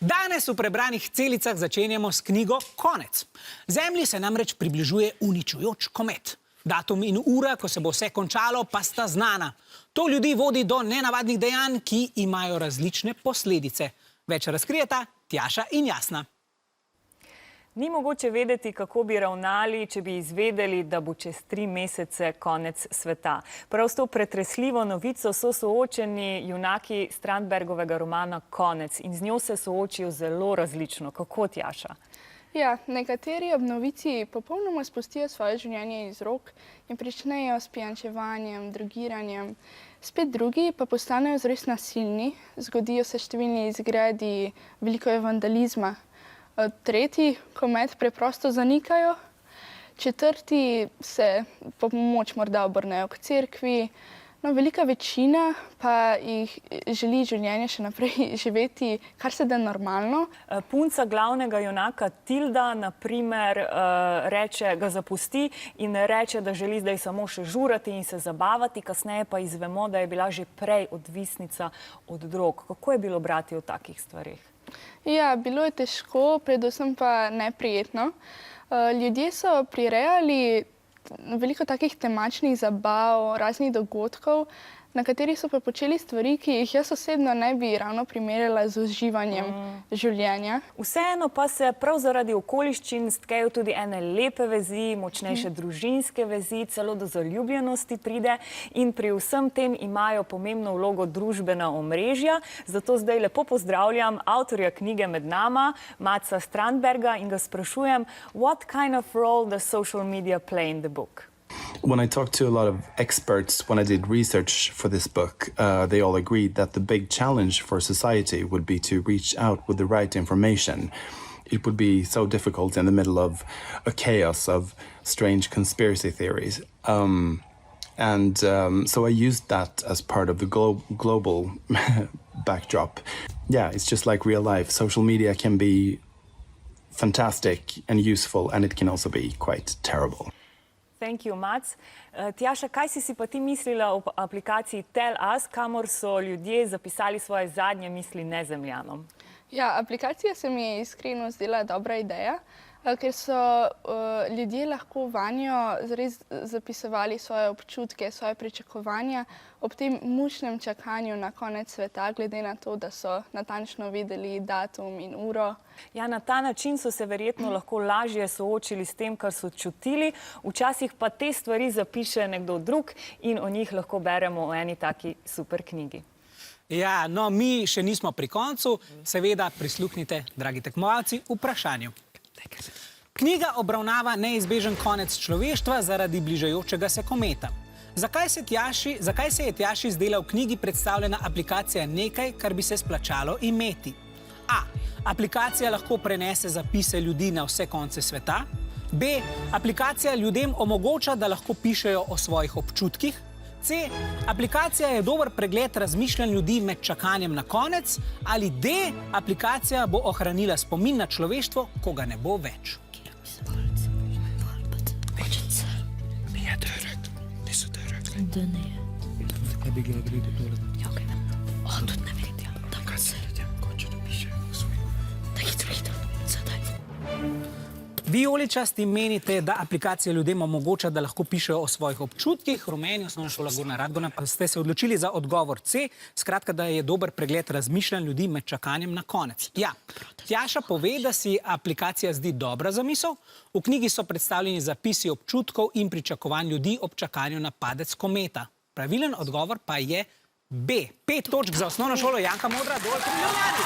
Danes v prebranih celicah začenjamo s knjigo Konec. Zemlji se namreč približuje uničujoč komet. Datum in ura, ko se bo vse končalo, pa sta znana. To ljudi vodi do nenavadnih dejanj, ki imajo različne posledice. Več razkrijeta Tjaša in Jasna. Ni mogoče vedeti, kako bi ravnali, če bi izvedeli, da bo čez 3 mesece konec sveta. Prav s to pretresljivo novico so soočeni junaki Strandbergovega romana Konec in z njo se soočijo zelo različno. Kako, Tjaša? Ja, nekateri ob novici popolnoma spustijo svoje življenje iz rok in pričnejo s pijančevanjem, drogiranjem. Spet drugi pa postanejo zares nasilni, zgodijo se številni izgredi, veliko je vandalizma. Tretji komet preprosto zanikajo, četrti se po pomoč morda obrnejo k cerkvi, no, velika večina pa jih želi življenje še naprej živeti, kar se da normalno. Punca glavnega junaka Tilda, na primer, ga zapusti in reče, da želi zdaj samo še žurati in se zabavati, kasneje pa izvemo, da je bila že prej odvisnica od drog. Kako je bilo brati o takih stvareh? Ja, bilo je težko, predvsem pa neprijetno. Ljudje so prirejali veliko takih temačnih zabav, raznih dogodkov, na katerih so pa počeli stvari, ki jih jaz osebno ne bi ravno primerjala z uživanjem življenja. Vseeno pa se prav zaradi okoliščin stkejo tudi ene lepe vezi, močnejše družinske vezi, celo do zaljubljenosti pride in pri vsem tem imajo pomembno vlogo družbena omrežja. Zato zdaj lepo pozdravljam avtorja knjige med nama, Matsa Strandberga, in ga sprašujem, what kind of role does social media play in the book? When I talked to a lot of experts, when I did research for this book, they all agreed that the big challenge for society would be to reach out with the right information. It would be so difficult in the middle of a chaos of strange conspiracy theories. So I used that as part of the global backdrop. Yeah, it's just like real life. Social media can be fantastic and useful, and it can also be quite terrible. Thank you, Mats. Tjaša, kaj si pa ti mislila o aplikaciji Tell Us, kamor so ljudje zapisali svoje zadnje misli nezemljanom? Ja, aplikacija se mi je iskreno zdela dobra ideja, ker so ljudje lahko vanjo zares zapisovali svoje občutke, svoje pričakovanja ob tem mučnem čakanju na konec sveta, glede na to, da so natančno vedeli datum in uro. Ja, na ta način so se verjetno lahko lažje soočili s tem, kar so čutili. Včasih pa te stvari zapiše nekdo drug in o njih lahko beremo v eni taki super knjigi. Ja, no, mi še nismo pri koncu. Seveda prisluhnite, dragi tekmovalci, vprašanju. Knjiga obravnava neizbežen konec človeštva zaradi bližajočega se kometa. Zakaj se je Tjaši zdela v knjigi predstavljena aplikacija nekaj, kar bi se splačalo imeti? A. Aplikacija lahko prenese zapise ljudi na vse konce sveta. B. Aplikacija ljudem omogoča, da lahko pišejo o svojih občutkih. C. Aplikacija je dober pregled razmišljanj ljudi med čakanjem na konec. Ali D. Aplikacija bo ohranila spomin na človeštvo, ko ga ne bo več. Vijoličasti menite, da aplikacija ljudem omogoča, da lahko pišejo o svojih občutkih. Rumeni, Osnovna šola Gornja Radgona, pa ste se odločili za odgovor C. Skratka, da je dober pregled razmišljanj ljudi med čakanjem na konec. Ja, Tjaša pove, da si aplikacija zdi dobra zamisel. V knjigi so predstavljeni zapisi občutkov in pričakovanj ljudi ob čakanju na padec kometa. Pravilen odgovor pa je B. 5 točk za Osnovno šolo Janka Modra, dol pri Ljubljani.